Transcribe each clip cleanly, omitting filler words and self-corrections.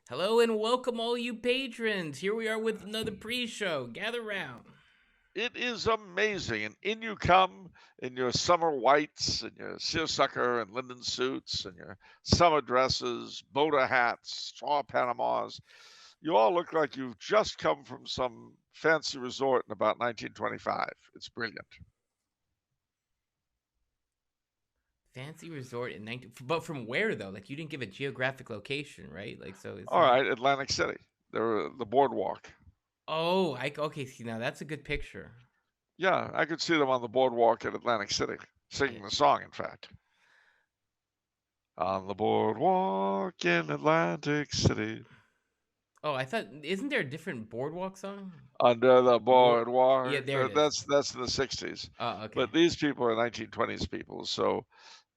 Hello and welcome, all you patrons. Here we are with another pre-show. Gather round. It is amazing. And in you come in your summer whites and your seersucker and linen suits and your summer dresses, boater hats, straw Panamas. You all look like you've just come from some fancy resort in about 1925. It's brilliant. Fancy resort in 19, but from where though? Like you didn't give a geographic location, right? Like so it's All not. right, Atlantic City. They're the boardwalk. Oh, I okay. See now that's a good picture. Yeah, I could see them on the boardwalk at Atlantic City, Yeah. singing the song, in fact. On the boardwalk in Atlantic City. Oh, I thought isn't there a different boardwalk song? Under the Board. Yeah, boardwalk. there it is. That's in the 60s. Oh, okay. But these people are 1920s people. So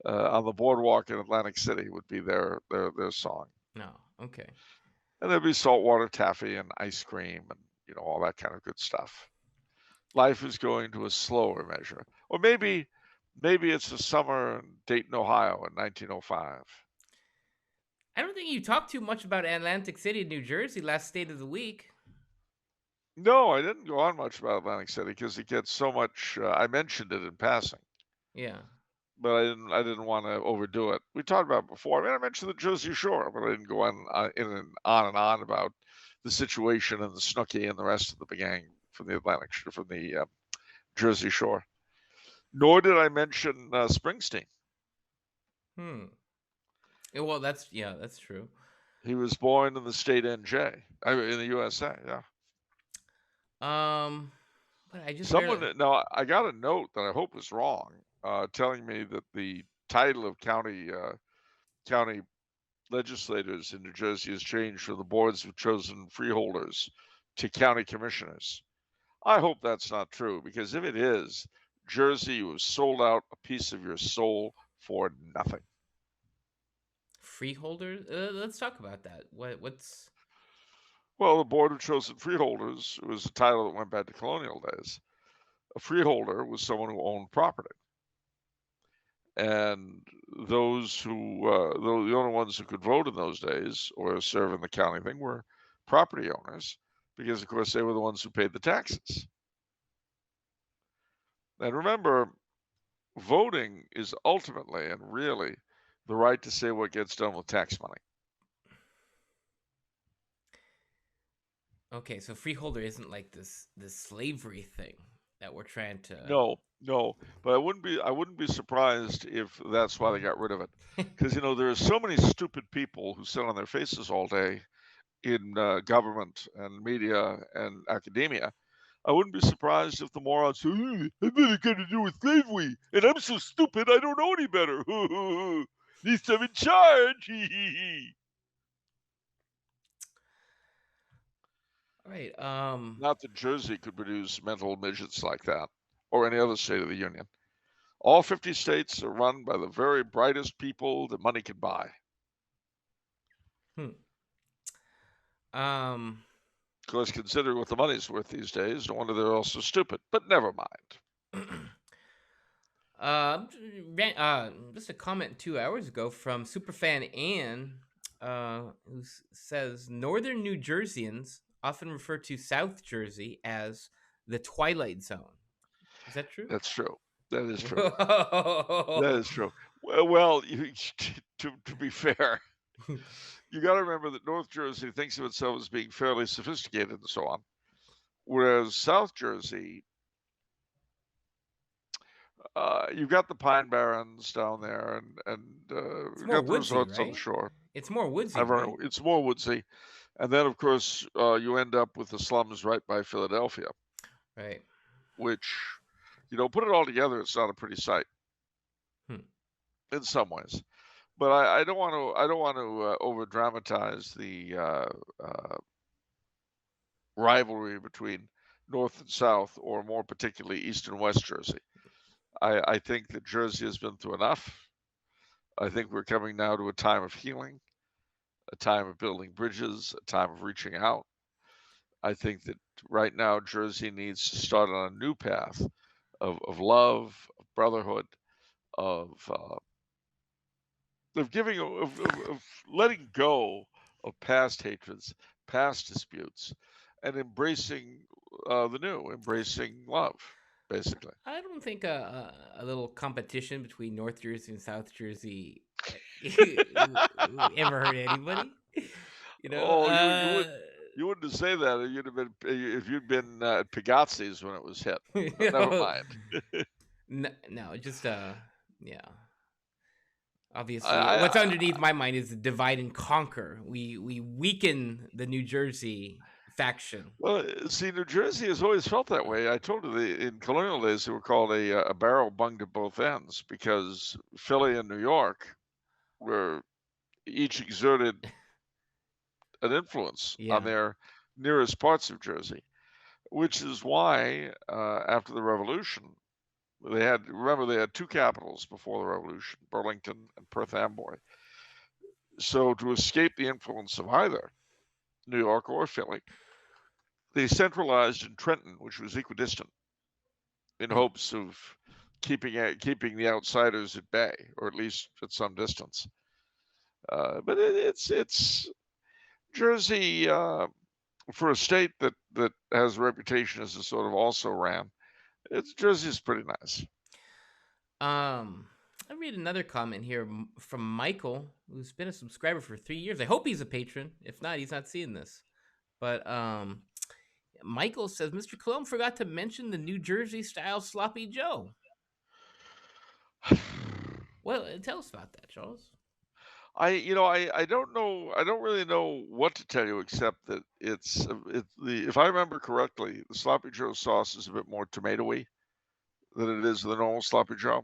on the boardwalk in Atlantic City would be their song. No, okay. And there'd be saltwater taffy and ice cream and all that kind of good stuff. Life is going to a slower measure. Or maybe it's a summer in Dayton, Ohio in 1905. I don't think you talked too much about Atlantic City, New Jersey, last state of the week. No, I didn't go on much about Atlantic City because it gets so much. I mentioned it in passing. Yeah. But I didn't want to overdo it. We talked about it before. I mean, I mentioned the Jersey Shore, but I didn't go on and on about the situation and the Snooki and the rest of the gang from the from the Jersey Shore. Nor did I mention Springsteen. Hmm. Yeah, well, that's true. He was born in the state NJ, in the USA. Yeah. Um, but I just Someone barely. now I got a note that I hope was wrong, telling me that the title of county legislators in New Jersey has changed from the boards of chosen freeholders to county commissioners. I hope that's not true because if it is, Jersey, you have sold out a piece of your soul for nothing. Freeholders? Let's talk about that. What's Well, the Board of Chosen Freeholders was a title that went back to colonial days. A freeholder was someone who owned property. And the only ones who could vote in those days or serve in the county thing were property owners, because of course they were the ones who paid the taxes. And remember, voting is ultimately and really the right to say what gets done with tax money. okay? So freeholder isn't like this slavery thing that we're trying to. No, no, but I wouldn't be surprised if that's why they got rid of it, because there are so many stupid people who sit on their faces all day in government and media and academia. I wouldn't be surprised if the morons say, "I've nothing got to do with slavery, and I'm so stupid I don't know any better." At least I'm in charge. All right. Not that Jersey could produce mental midgets like that, or any other state of the union. All 50 states are run by the very brightest people that money can buy. Hmm. Um. Of course, considering what the money's worth these days, no wonder they're all so stupid. But never mind. uh, just a comment 2 hours ago from superfan Ann, who says Northern New Jerseyans often refer to South Jersey as the Twilight Zone. Is that true? That's true. That is true. That Whoa. is true. Well, to be fair, you got to remember that North Jersey thinks of itself as being fairly sophisticated and so on, whereas South Jersey, you've got the Pine Barrens down there, and It's you've more got the woodsy, resorts on the right? shore. It's more woodsy, However, right? it's more woodsy, and then of course you end up with the slums right by Philadelphia, Right. which, put it all together, it's not a pretty sight Hmm. in some ways. But I don't want to over dramatize the rivalry between North and South, or more particularly East and West Jersey. I think that Jersey has been through enough. I think we're coming now to a time of healing, a time of building bridges, a time of reaching out. I think that right now Jersey needs to start on a new path of love, of brotherhood, of of giving, of letting go of past hatreds, past disputes, and embracing the new, embracing love, basically. I don't think a little competition between North Jersey and South Jersey ever hurt anybody. You know, Oh, you wouldn't say that. You'd have been if you'd been at Pagazzi's when it was hit. But never no, mind. no, just yeah. Obviously, what's I underneath my mind is divide and conquer. We weaken the New Jersey faction. well, see, New Jersey has always felt that way. I told you in colonial days they were called a barrel bunged at both ends because Philly and New York were each exerted an influence on Yeah. their nearest parts of Jersey, which is why after the Revolution they had two capitals before the Revolution, Burlington and Perth Amboy. So to escape the influence of either New York or Philly, they centralized in Trenton, which was equidistant, in Hmm. hopes of keeping the outsiders at bay, or at least at some distance. But it's Jersey for a state that has a reputation as a sort of also ran. Jersey is pretty nice. I read another comment here from Michael, who's been a subscriber for 3 years. I hope he's a patron. If not, he's not seeing this. But Michael says Mr. Coulombe forgot to mention the New Jersey style sloppy Joe. Well, tell us about that, Charles. I don't know. I don't really know what to tell you except that if I remember correctly, the sloppy Joe sauce is a bit more tomatoey than it is the normal sloppy Joe.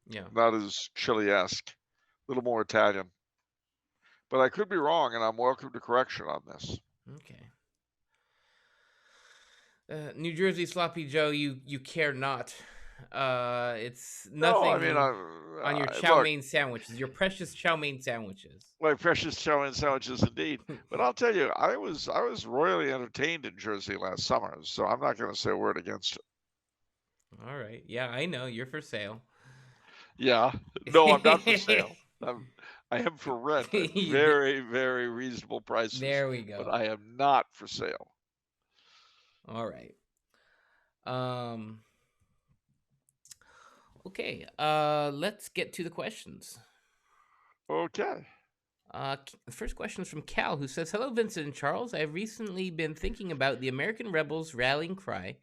Yeah. Not as chili-esque, a little more Italian. But I could be wrong, and I'm welcome to correction on this. Okay. New Jersey sloppy Joe, you care not. It's No, I mean, nothing on your chow look, mein sandwiches, your precious chow mein sandwiches. my precious chow mein sandwiches indeed. But I'll tell you, I was royally entertained in Jersey last summer, so I'm not going to say a word against it. All right. Yeah, I know you're for sale. Yeah, no, I'm not for sale. I am for rent at very, very reasonable prices, There we but go. I am not for sale. All right. Um. Okay. Let's get to the questions. Okay. The first question is from Cal, who says, "Hello, Vincent and Charles. I have recently been thinking about the American rebels' rallying cry,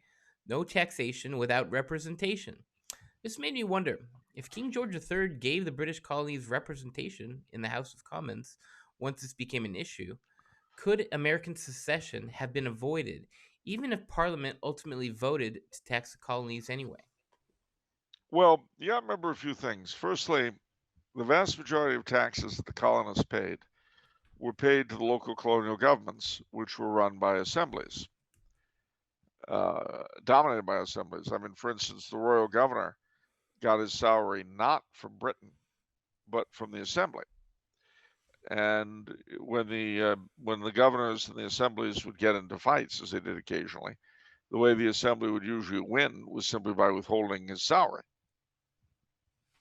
'No taxation without representation.' This made me wonder if King George III gave the British colonies representation in the House of Commons once this became an issue. Could American secession have been avoided, even if Parliament ultimately voted to tax the colonies anyway?" Well, you got to remember a few things. Firstly, the vast majority of taxes that the colonists paid were paid to the local colonial governments, which were run by assemblies, dominated by assemblies. I mean, for instance, the royal governor got his salary not from Britain, but from the assembly. And when the governors and the assemblies would get into fights, as they did occasionally, the way the assembly would usually win was simply by withholding his salary.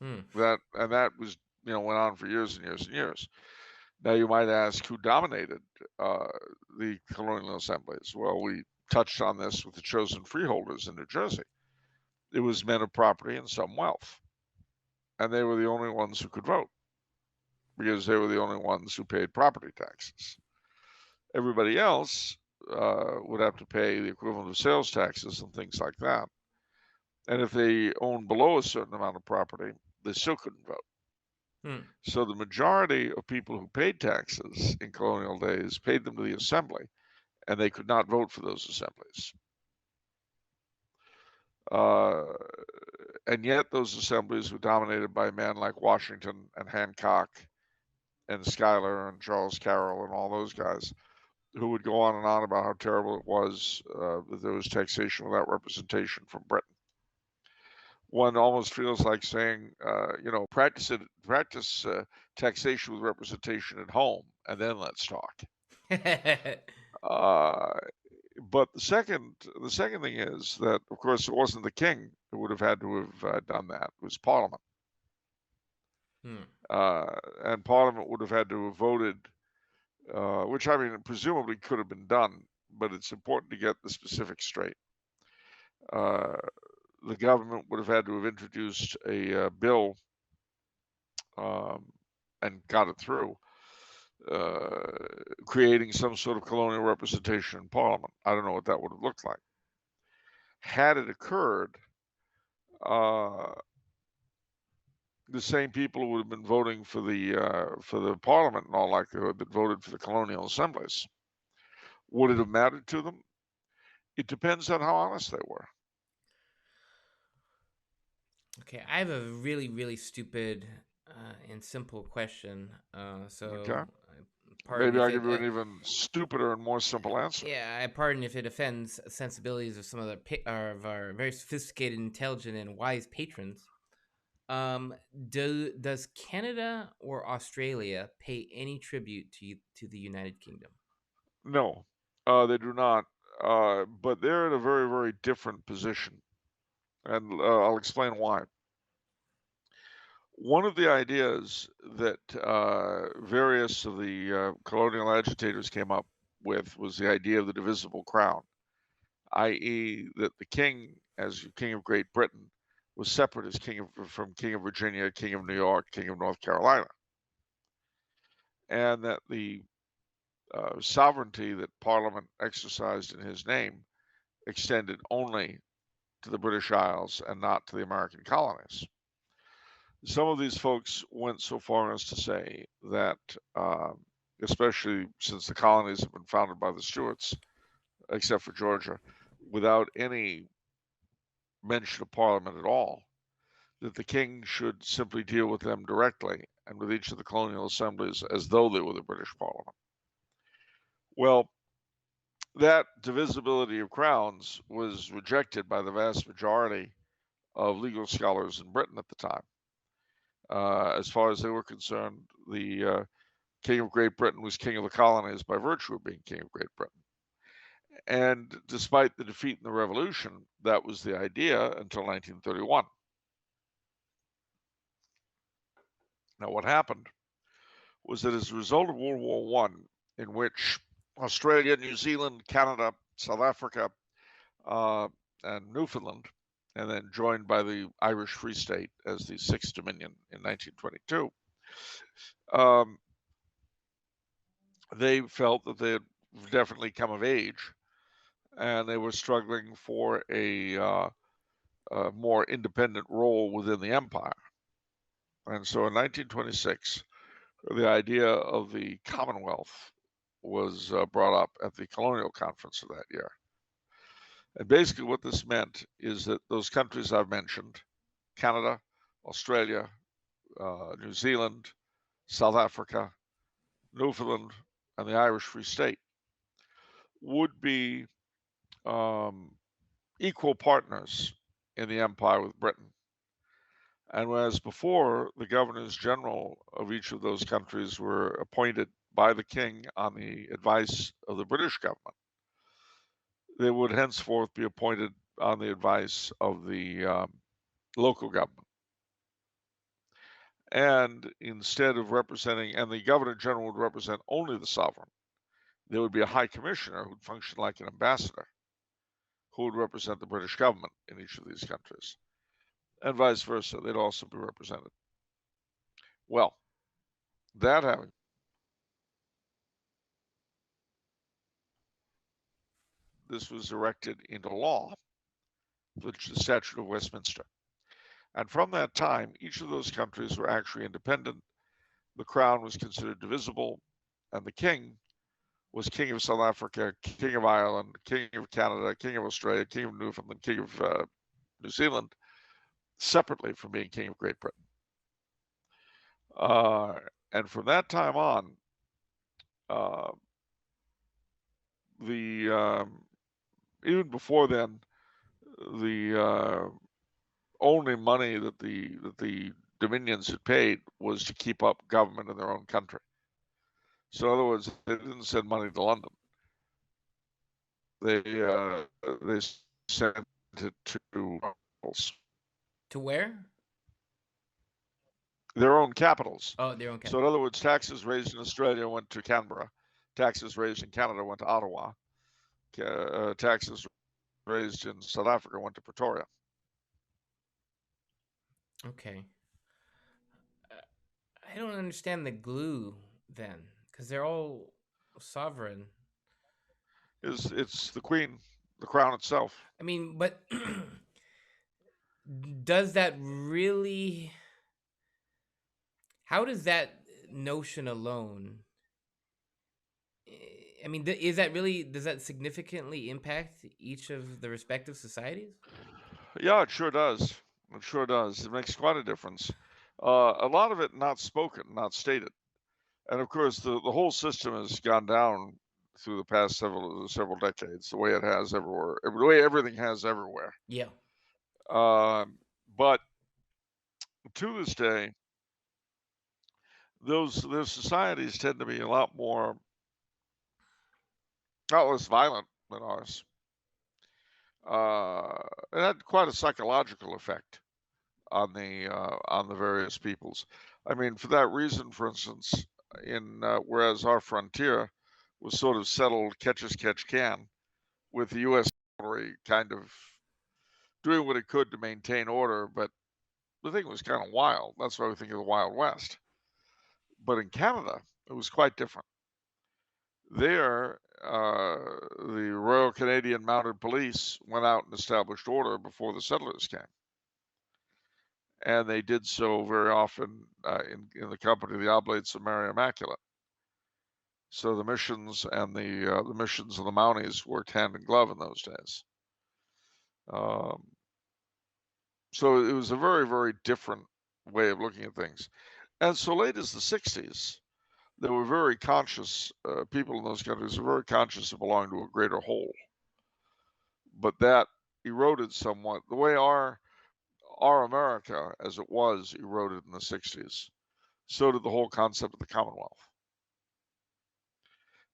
Hmm. That was went on for years and years and years. Now you might ask who dominated the colonial assemblies. Well, we touched on this with the chosen freeholders in New Jersey. It was men of property and some wealth, and they were the only ones who could vote because they were the only ones who paid property taxes. Everybody else would have to pay the equivalent of sales taxes and things like that. And if they owned below a certain amount of property, they still couldn't vote. Hmm. So the majority of people who paid taxes in colonial days paid them to the assembly, and they could not vote for those assemblies. And yet those assemblies were dominated by men like Washington and Hancock and Schuyler and Charles Carroll and all those guys who would go on and on about how terrible it was that there was taxation without representation from Britain. One almost feels like saying, practice taxation with representation at home, and then let's talk. Uh, but the second thing is that, of course, it wasn't the king who would have had to have done that. It was Parliament, Hmm. and Parliament would have had to have voted which I mean presumably could have been done, but it's important to get the specifics straight. The government would have had to have introduced a bill um, and got it through, creating some sort of colonial representation in Parliament. I don't know what that would have looked like. Had it occurred, uh, the same people who would have been voting for the Parliament in all likelihood that voted for the colonial assemblies. Would it have mattered to them? It depends on how honest they were. Okay, I have a really, really stupid and simple question. Okay. Pardon Maybe if I'll give it. you an even stupider and more simple answer. Yeah, I pardon if it offends sensibilities of some of of our very sophisticated, intelligent, and wise patrons. Um, does Canada or Australia pay any tribute to the United Kingdom? No, they do not. But they're in a very, very different position, and I'll explain why. One of the ideas that various of the colonial agitators came up with was the idea of the divisible crown, i.e., that the king, as King of Great Britain, was separate as from King of Virginia, King of New York, King of North Carolina, and that the sovereignty that Parliament exercised in his name extended only to the British Isles and not to the American colonies. Some of these folks went so far as to say that, especially since the colonies have been founded by the Stuarts, except for Georgia, without any mention of Parliament at all, that the king should simply deal with them directly and with each of the colonial assemblies as though they were the British Parliament. Well, that divisibility of crowns was rejected by the vast majority of legal scholars in Britain at the time. As far as they were concerned, the King of Great Britain was king of the colonies by virtue of being king of Great Britain. And despite the defeat in the Revolution, that was the idea until 1931. Now, what happened was that as a result of World War I, in which Australia, New Zealand, Canada, South Africa, uh, and Newfoundland, and then joined by the Irish Free State as the Sixth Dominion in 1922, um, they felt that they had definitely come of age and they were struggling for a more independent role within the empire. And so in 1926, the idea of the Commonwealth was brought up at the Colonial Conference of that year. And basically, what this meant is that those countries I've mentioned, Canada, Australia, New Zealand, South Africa, Newfoundland, and the Irish Free State, would be um, equal partners in the empire with Britain. And whereas before the governors general of each of those countries were appointed by the king on the advice of the British government, they would henceforth be appointed on the advice of the local government. And instead of representing, and the governor general would represent only the sovereign, there would be a high commissioner who would function like an ambassador who would represent the British government in each of these countries. And vice versa, they'd also be represented. Well, that having this was erected into law, which is the Statute of Westminster. And from that time, each of those countries were actually independent. The crown was considered divisible, and the king was king of South Africa, king of Ireland, king of Canada, king of Australia, king of Newfoundland, king of New Zealand, separately from being king of Great Britain. And from that time on, uh, the even before then, the only money that the dominions had paid was to keep up government in their own country. So in other words, they didn't send money to London. They sent it to To where? their own capitals. Oh, their own So in capital. other words, taxes raised in Australia went to Canberra, Taxes raised in Canada went to Ottawa. Taxes raised in South Africa went to Pretoria. Okay. I don't understand the glue then, because they're all sovereign. It's the Queen, the crown itself. I mean, but does that really? How does that notion alone? I mean, is that really? Does that significantly impact each of the respective societies? Yeah, it sure does. It sure does. It makes quite a difference. A lot of it not spoken, not stated, and of course the whole system has gone down through the past several decades, the way it has everywhere, the way everything has everywhere. Yeah. But to this day, those societies tend to be a lot less violent than ours. It had quite a psychological effect on the various peoples. I mean, for that reason, for instance, in whereas our frontier was sort of settled catch as catch can, with the U.S. cavalry kind of doing what it could to maintain order, but the thing was kind of wild. That's why we think of the Wild West. But in Canada, it was quite different. There, the Royal Canadian Mounted Police went out and established order before the settlers came. And they did so very often in the company of the Oblates of Mary Immaculate. So the missions and the missions of the Mounties worked hand in glove in those days. Um, so it was a very, very different way of looking at things. And so late as the 60s, they were very conscious, people in those countries were very conscious of belonging to a greater whole. But that eroded somewhat. The way our America, as it was, eroded in the 60s, so did the whole concept of the Commonwealth.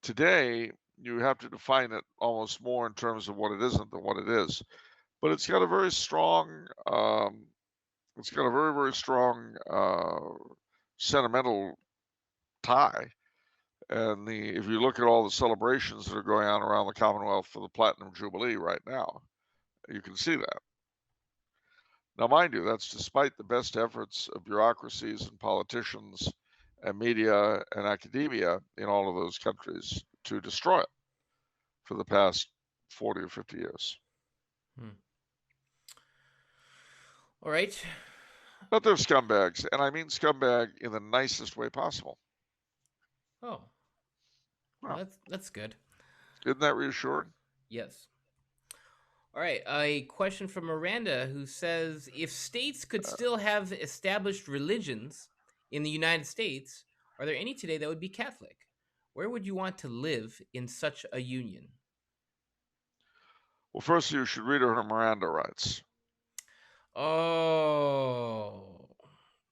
Today, you have to define it almost more in terms of what it isn't than what it is. But it's got a very strong, very strong sentimental tie. And if you look at all the celebrations that are going on around the Commonwealth for the Platinum Jubilee right now, you can see that. Now, mind you, that's despite the best efforts of bureaucracies and politicians and media and academia in all of those countries to destroy it for the past 40 or 50 years. All right. But they're scumbags, and I mean scumbag in the nicest way possible. Oh, well, that's good. Isn't that reassuring? Yes. All right. A question from Miranda, who says, if states could still have established religions in the United States, are there any today that would be Catholic? Where would you want to live in such a union? Well, first you should read her Miranda rights. Oh,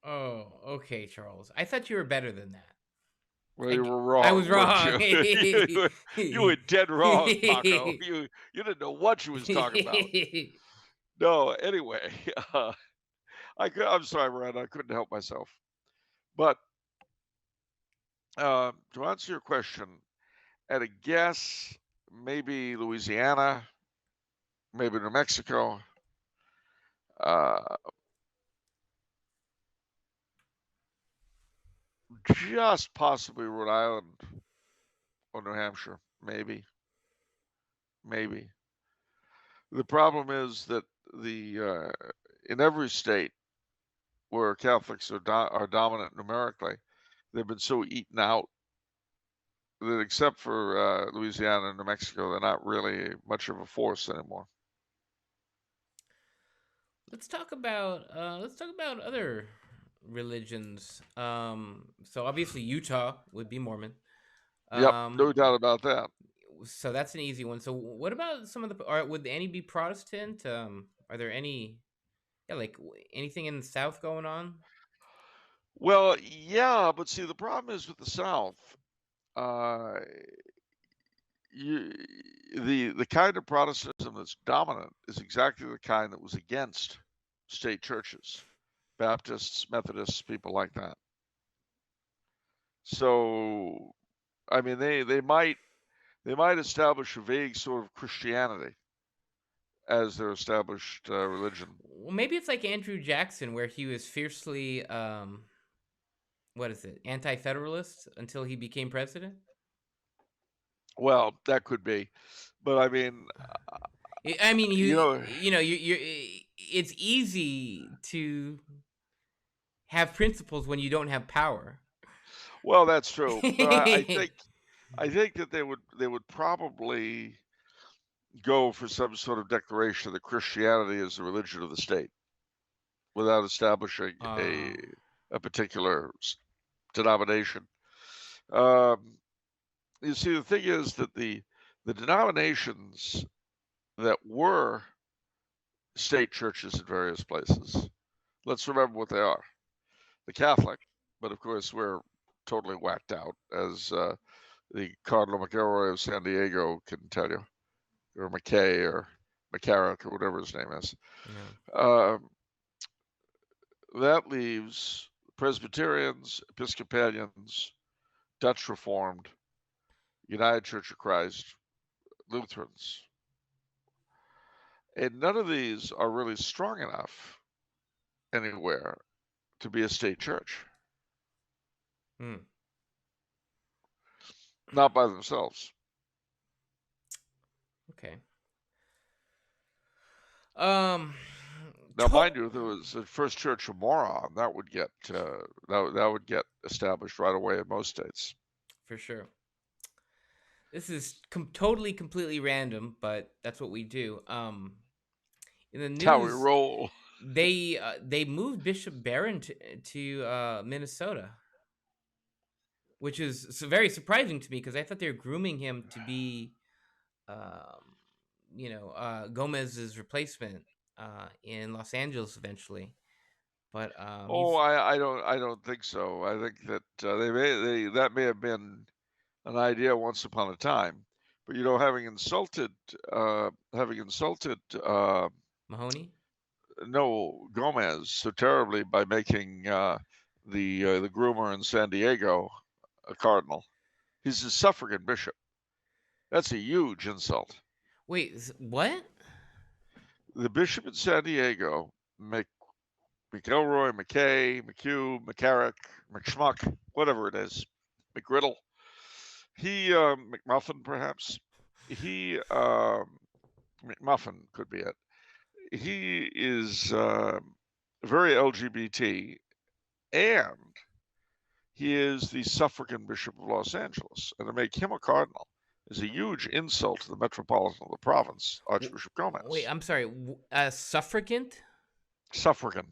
okay, Charles. I thought you were better than that. Well, you were wrong. I was wrong. You were dead wrong, Paco. You didn't know what she was talking about. No, anyway, I'm sorry, Miranda. I couldn't help myself. But to answer your question, at a guess, maybe Louisiana, maybe New Mexico, just possibly Rhode Island or New Hampshire, maybe. The problem is that in every state where Catholics are dominant numerically, they've been so eaten out that except for Louisiana and New Mexico, they're not really much of a force anymore. Let's talk about other religions. So obviously Utah would be Mormon. Yep, no doubt about that. So that's an easy one. So what about some of the? Would any be Protestant? Are there any? Yeah, like anything in the South going on? Well, yeah, but see, the problem is with the South. The kind of Protestantism that's dominant is exactly the kind that was against state churches, Baptists, Methodists, people like that. So I mean, they might establish a vague sort of Christianity as their established religion. Well, maybe it's like Andrew Jackson, where he was fiercely, what is it, anti-federalist until he became president. Well, that could be, but I mean, I mean, you know, it's easy to have principles when you don't have power. well, that's true. But I think that they would probably go for some sort of declaration that Christianity is the religion of the state without establishing uh, a particular denomination. Um, you see, the thing is that the denominations that were state churches in various places, let's remember what they are. The Catholic, but of course we're totally whacked out, as the Cardinal McElroy of San Diego can tell you, or McKay or McCarrick or whatever his name is. no. Um, that leaves Presbyterians, Episcopalians, Dutch Reformed, United Church of Christ, Lutherans. And none of these are really strong enough anywhere to be a state church. Hmm. Not by themselves. Okay. Um. Now, mind you, if there was a First Church of Moron, that would get that would get established right away in most states. For sure. This is totally, completely random, but that's what we do. In the That's how we news, roll. they moved Bishop Barron to Minnesota, which is very surprising to me because I thought they were grooming him to be, um, Gomez's replacement in Los Angeles eventually. But Oh, I don't think so. I think that that may have been an idea once upon a time, but you know, having insulted Mahoney. no Gomez so terribly by making the groomer in San Diego a cardinal. He's a suffragan bishop. That's a huge insult. Wait, what? The bishop in San Diego, McElroy, McKay, McHugh, McCarrick, McSchmuck, whatever it is, McGriddle. He McMuffin perhaps. He McMuffin could be it. He is very LGBT, and he is the suffragan bishop of Los Angeles, and to make him a cardinal is a huge insult to the metropolitan of the province, Archbishop Wait, Gomez. I'm sorry. Suffragant? Suffragan.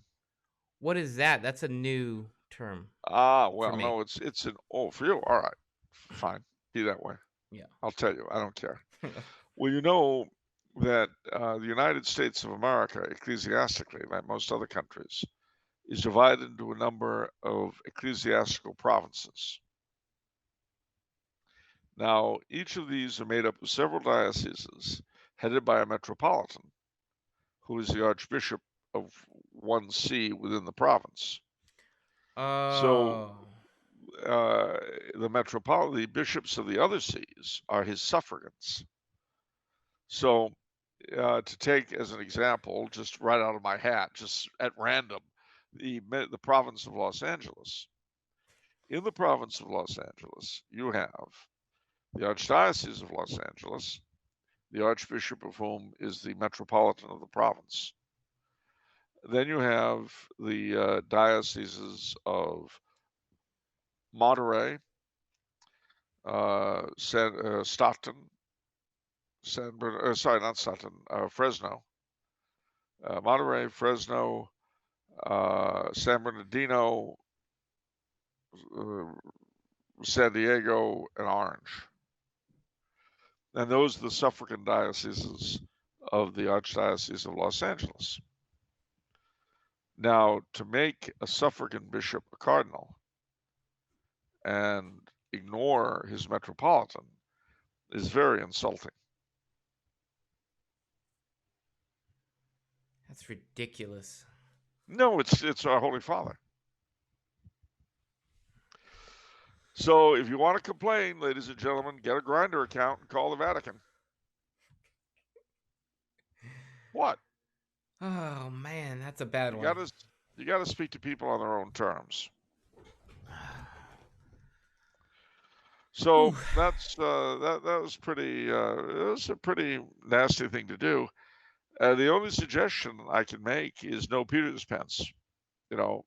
What is that? That's a new term Ah, for well, me. no, it's an oh for you. All right, fine, be that way. Yeah. I'll tell you, I don't care. Well, you know that the United States of America, ecclesiastically, like most other countries, is divided into a number of ecclesiastical provinces. Now, each of these are made up of several dioceses headed by a metropolitan, who is the archbishop of one see within the province. So Oh. the bishops of the other sees are his suffragans. So to take as an example, just right out of my hat, just at random, the province of Los Angeles. In the province of Los Angeles, you have the Archdiocese of Los Angeles, the Archbishop of whom is the Metropolitan of the province. Then you have the dioceses of Monterey, Stockton, sorry, not Stockton, Fresno, Monterey, Fresno, San Bernardino, uh, San Diego, and Orange. And those are the suffragan dioceses of the Archdiocese of Los Angeles. Now, to make a suffragan bishop a cardinal and ignore his metropolitan is very insulting. That's ridiculous. No, it's our Holy Father. So if you want to complain, ladies and gentlemen, get a Grindr account and call the Vatican. What? Oh man, that's a bad You one. gotta you gotta speak to people on their own terms. Whew. So that was pretty it was a pretty nasty thing to do. The only suggestion I can make is no Peter's Pence. You know,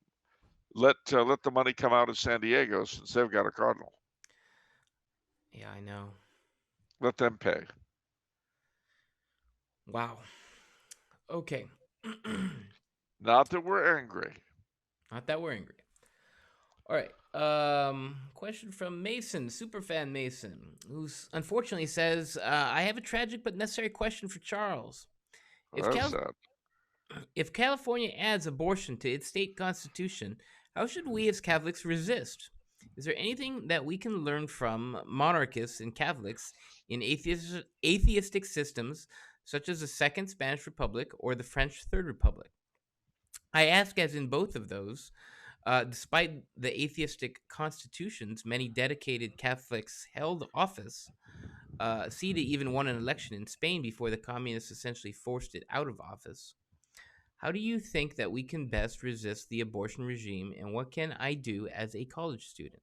let the money come out of San Diego since they've got a cardinal. Yeah, I know. Let them pay. Wow. Okay. Not that we're angry. Not that we're angry. All right. Question from Mason, superfan Mason, who's unfortunately says, "I have a tragic but necessary question for Charles. If That's Cal- sad. if California adds abortion to its state constitution, how should we as Catholics resist? Is there anything that we can learn from monarchists and Catholics in atheistic systems, such as the Second Spanish Republic or the French Third Republic? I ask, as in both of those, despite the atheistic constitutions, many dedicated Catholics held office, seated even won an election in Spain before the communists essentially forced it out of office. How do you think that we can best resist the abortion regime, and what can I do as a college student?"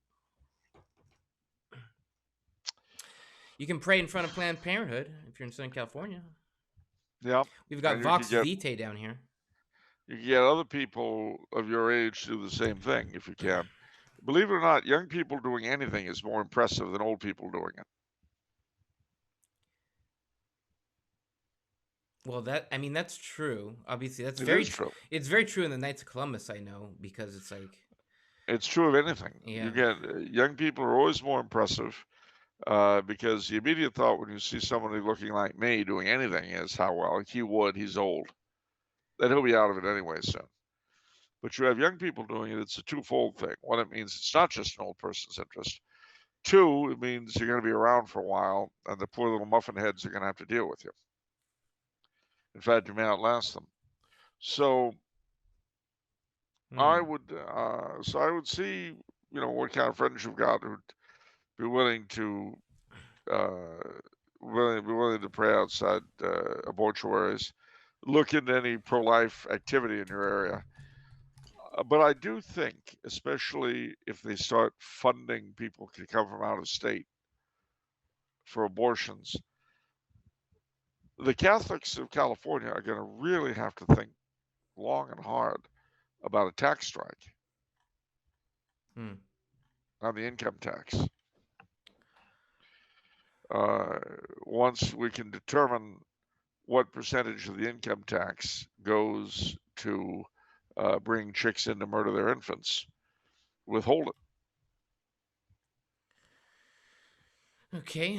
You can pray in front of Planned Parenthood if you're in Southern California. Yep. We've got And Vox Vitae down here. you can get other people of your age to do the same thing if you can. Believe it or not, young people doing anything is more impressive than old people doing it. Well, that's true. Obviously, that's It very is true. true. It's very true in the Knights of Columbus, I know, because it's like, It's true of anything. yeah. You get young people are always more impressive because the immediate thought when you see somebody looking like me doing anything is how well he's old. Then he'll be out of it anyway soon. But you have young people doing it, it's a twofold thing. One, it means it's not just an old person's interest. Two, it means you're going to be around for a while, and the poor little muffin heads are going to have to deal with you. In fact, you may outlast them. So I Hmm. would see, what kind of friends you've got who'd be willing to be willing to pray outside abortuaries. Look into any pro-life activity in your area. But I do think, especially if they start funding people to come from out of state for abortions, the Catholics of California are going to really have to think long and hard about a tax strike Hmm. on the income tax. Uh, Once we can determine what percentage of the income tax goes to bring chicks in to murder their infants, withhold it. Okay.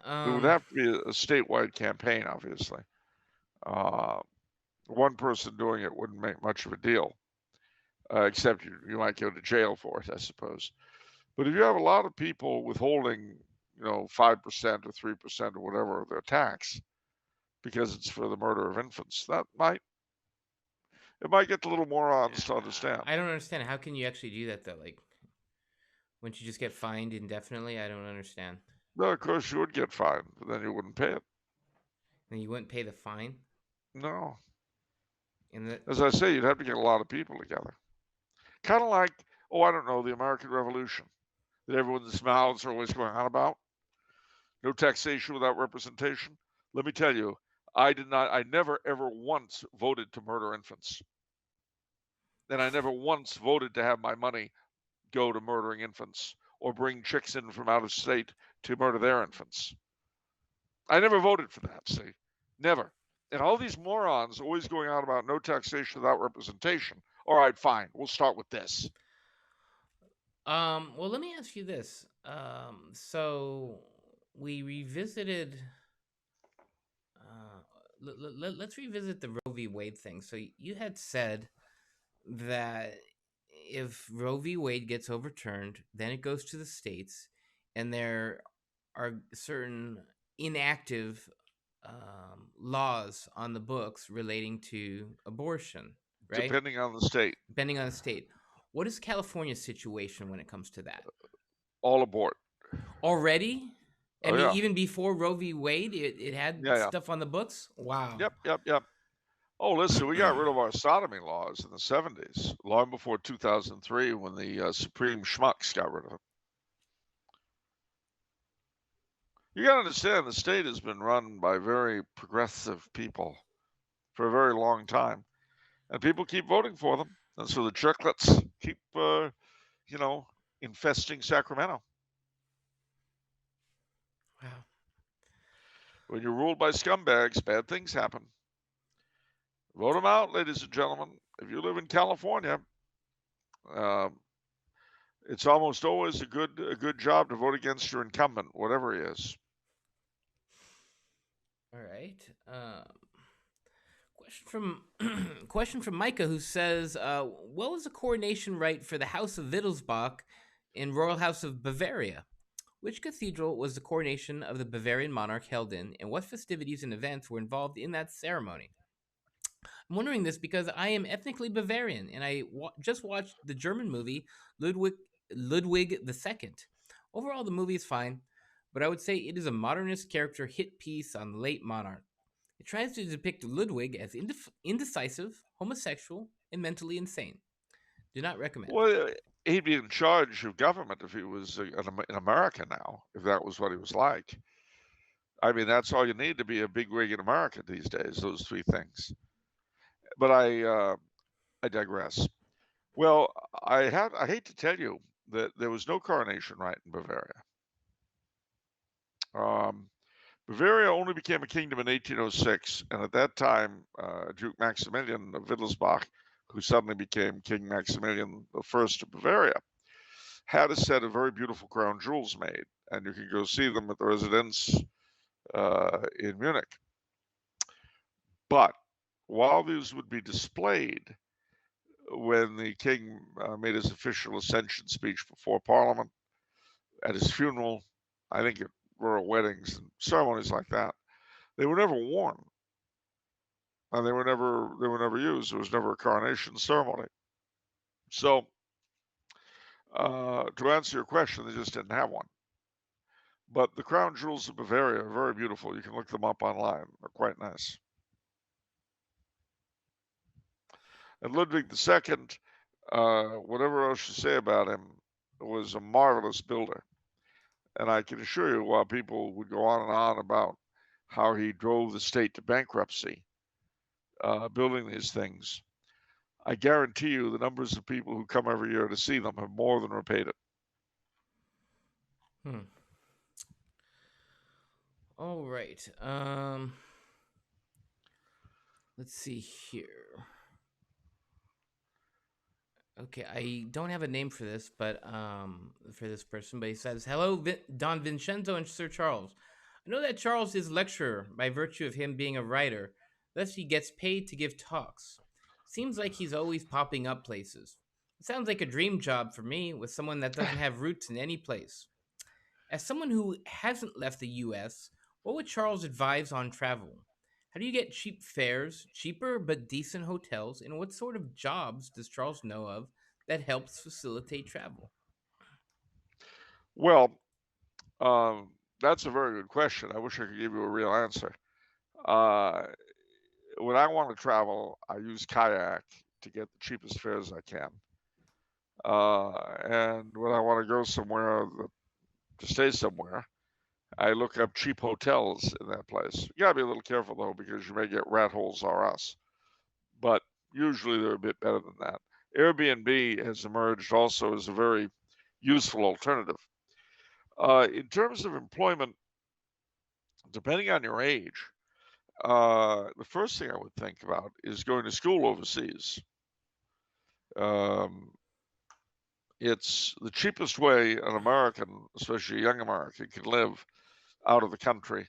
It would have to be a statewide campaign, obviously. Uh, One person doing it wouldn't make much of a deal, except you might go to jail for it, I suppose. But if you have a lot of people withholding, 5% or 3% or whatever of their tax because it's for the murder of infants, it might get the little morons to understand. I don't understand. How can you actually do that though? Like, wouldn't you just get fined indefinitely? I don't understand. No, of course you would get fined, but then you wouldn't pay it. And you wouldn't pay the fine, No. and that. As I say, you'd have to get a lot of people together. Kind of like, oh, I don't know, the American Revolution that everyone's mouths are always going on about. No taxation without representation. Let me tell you, I never ever once voted to murder infants. And I never once voted to have my money go to murdering infants or bring chicks in from out of state to murder their infants. I never voted for that, see? Never. And all these morons always going on about no taxation without representation. All right, fine. We'll start with this. Well, let me ask you this. So we revisited. Let's revisit the Roe v. Wade thing. So you had said that if Roe v. Wade gets overturned, then it goes to the states, and there are certain inactive laws on the books relating to abortion, right? Depending on the state. Depending on the state. What is California's situation when it comes to that? all aboard. Already? I Oh mean, yeah, even before Roe v. Wade, it had yeah, yeah. stuff on the books? Wow. Yep, yep, yep. Oh, listen, we got rid of our sodomy laws in the 70s, long before 2003, when the Supreme Schmucks got rid of it. You got to understand, the state has been run by very progressive people for a very long time, and people keep voting for them, and so the chicklets keep, you know, infesting Sacramento. Wow. When you're ruled by scumbags, bad things happen. Vote them out, ladies and gentlemen. If you live in California, um, it's almost always a good job to vote against your incumbent, whatever he is. All right. Question from question from Micah, who says, "What was the coronation rite for the House of Wittelsbach in Royal House of Bavaria? Which cathedral was the coronation of the Bavarian monarch held in, and what festivities and events were involved in that ceremony?" I'm wondering this because I am ethnically Bavarian, and I just watched the German movie Ludwig II. Overall, the movie is fine, but I would say it is a modernist character hit piece on the late monarch. It tries to depict Ludwig as indecisive, homosexual, and mentally insane. Do not recommend. Well, he'd be in charge of government if he was in America now, if that was what he was like. I mean, that's all you need to be a big wig in America these days, those three things. But I digress. Well, I hate to tell you that there was no coronation rite in Bavaria. Um, Bavaria only became a kingdom in 1806, and at that time, Duke Maximilian of Wittelsbach, who suddenly became King Maximilian I of Bavaria, had a set of very beautiful crown jewels made, and you can go see them at the residence in Munich. But while these would be displayed when the king made his official ascension speech before Parliament, at his funeral, I think at royal weddings and ceremonies like that, they were never worn, and they were never used. There was never a coronation ceremony. So, to answer your question, they just didn't have one. But the crown jewels of Bavaria are very beautiful. You can look them up online. They're quite nice. And Ludwig II, whatever else you say about him, was a marvelous builder. And I can assure you, while people would go on and on about how he drove the state to bankruptcy, building these things, I guarantee you the numbers of people who come every year to see them have more than repaid it. Hmm. All right. Let's see here. Okay, I don't have a name for this, but for this person, but he says, "Hello, Don Vincenzo and Sir Charles. I know that Charles is lecturer by virtue of him being a writer, thus he gets paid to give talks. Seems like he's always popping up places. It sounds like a dream job for me with someone that doesn't have roots in any place. As someone who hasn't left the US, what would Charles advise on travel? How do you get cheap fares, cheaper but decent hotels, and what sort of jobs does Charles know of that helps facilitate travel?" Well, that's a very good question. I wish I could give you a real answer. Uh, when I want to travel, I use kayak to get the cheapest fares I can. And when I want to go somewhere to stay somewhere, I look up cheap hotels in that place. You gotta be a little careful though, because you may get rat holes or us. But usually they're a bit better than that. Airbnb has emerged also as a very useful alternative. In terms of employment, depending on your age, the first thing I would think about is going to school overseas. Um, it's the cheapest way an American, especially a young American, can live out of the country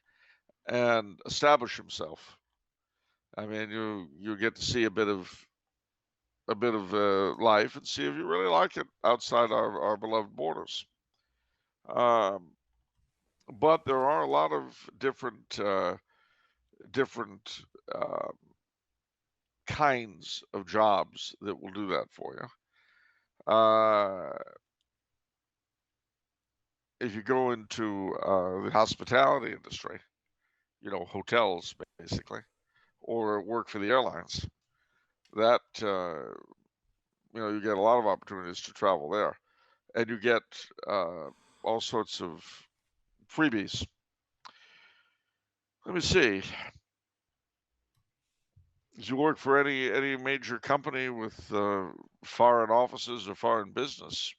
and establish himself. I mean, you get to see a bit of life and see if you really like it outside our beloved borders. Um, but there are a lot of different uh, kinds of jobs that will do that for you. if you go into the hospitality industry, hotels basically, or work for the airlines, that you get a lot of opportunities to travel there, and you get all sorts of freebies. Let me see. Did you work for any major company with foreign offices or foreign business?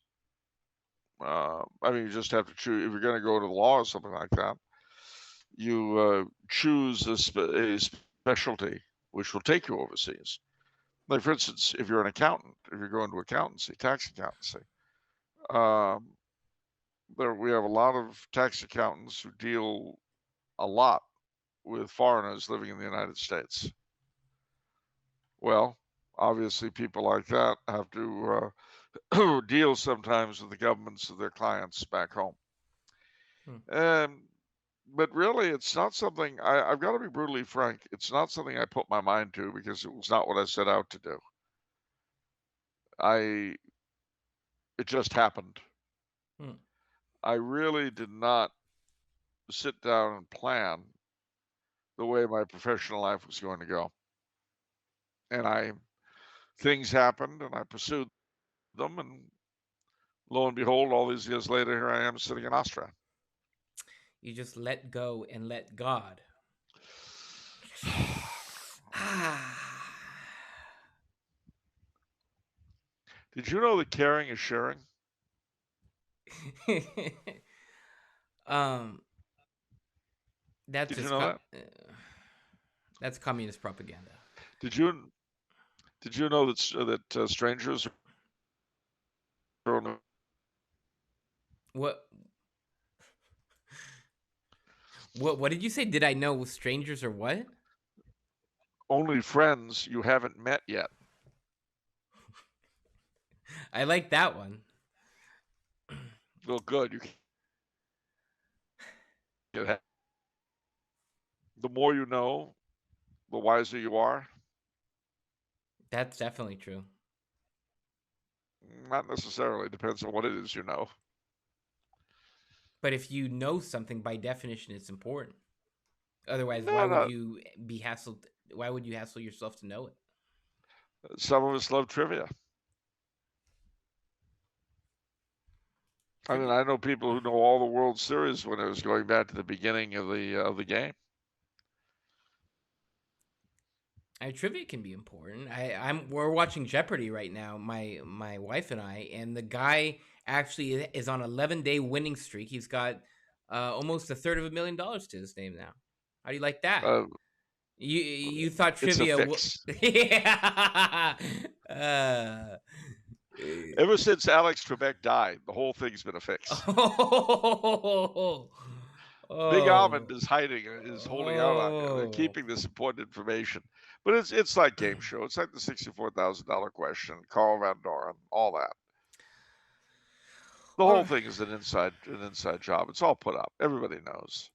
I mean, you just have to choose if you're going to go to the law or something like that. You choose a specialty which will take you overseas. Like, for instance, if you're an accountant, if you're going to accountancy, tax accountancy, um, we have a lot of tax accountants who deal a lot with foreigners living in the United States. Well, obviously, people like that have to deal sometimes with the governments of their clients back home. But really, it's not something I've got to be brutally frank. It's not something I put my mind to because it was not what I set out to do. It just happened. I really did not sit down and plan the way my professional life was going to go. And things happened and I pursued them, and lo and behold, all these years later, here I am sitting in Austria. You just let go and let God. Did you know that caring is sharing? That's Did you just know that? that's communist propaganda. Did you know that strangers are only What did you say? Did I know strangers or what? friends you haven't met yet? I like that one. Well, good. The more you know, the wiser you are. That's definitely true. Not necessarily. Depends on what it is you know. But if you know something, by definition, it's important. Otherwise, why No, would no. you be hassled? Why would you hassle yourself to know it? Some of us love trivia. I mean, I know people who know all the World Series when it was going back to the beginning of the game. Trivia can be important. We're watching Jeopardy right now, my wife and I, and the guy actually is on an 11-day winning streak. He's got almost $250,000 to his name now. How do you like that? You thought It's a trivia? fix. Yeah. Ever since Alex Trebek died, the whole thing's been a fix. Big Almond is holding out on you. They're keeping this important information. But it's like game show. It's like the $64,000 question, Carl Van Doren, all that. The whole thing is an inside job. It's all put up. Everybody knows.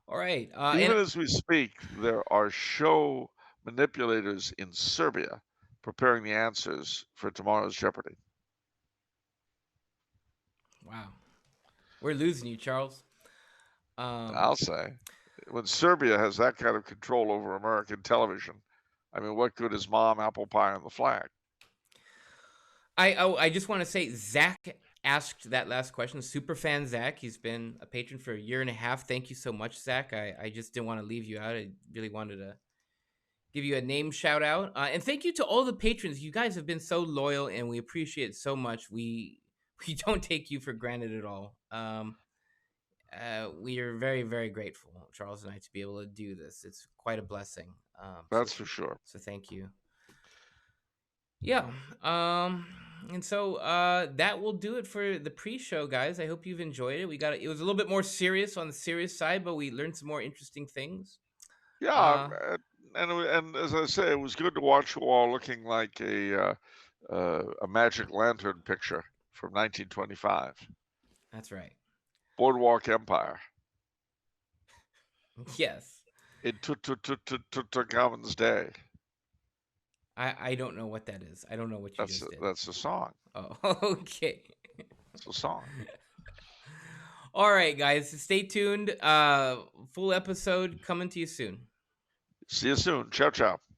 All right. Even as we speak, there are show manipulators in Serbia preparing the answers for tomorrow's Jeopardy. Wow. We're losing you, Charles. I'll say. When Serbia has that kind of control over American television, I mean, what good is mom, apple pie, and the flag? I just want to say Zach asked that last question. Super fan Zach. He's been a patron for a year and a half. Thank you so much, Zach. I just didn't want to leave you out. I really wanted to give you a name shout out. And thank you to all the patrons. You guys have been so loyal, and we appreciate it so much. We don't take you for granted at all. We are very, very grateful, Charles and I, to be able to do this. It's quite a blessing. That's for sure. So thank you. Yeah. And so that will do it for the pre-show, guys. I hope you've enjoyed it. It was a little bit more serious on the serious side, but we learned some more interesting things. Yeah, and as I say, it was good to watch you all looking like a Magic Lantern picture from 1925. That's right. Boardwalk Empire. Yes. In Tutankhamun's day. I don't know what that is. I don't know what you just did. That's a song. Oh, okay. It's a song. All right, guys, stay tuned. Full episode coming to you soon. See you soon. Ciao, ciao.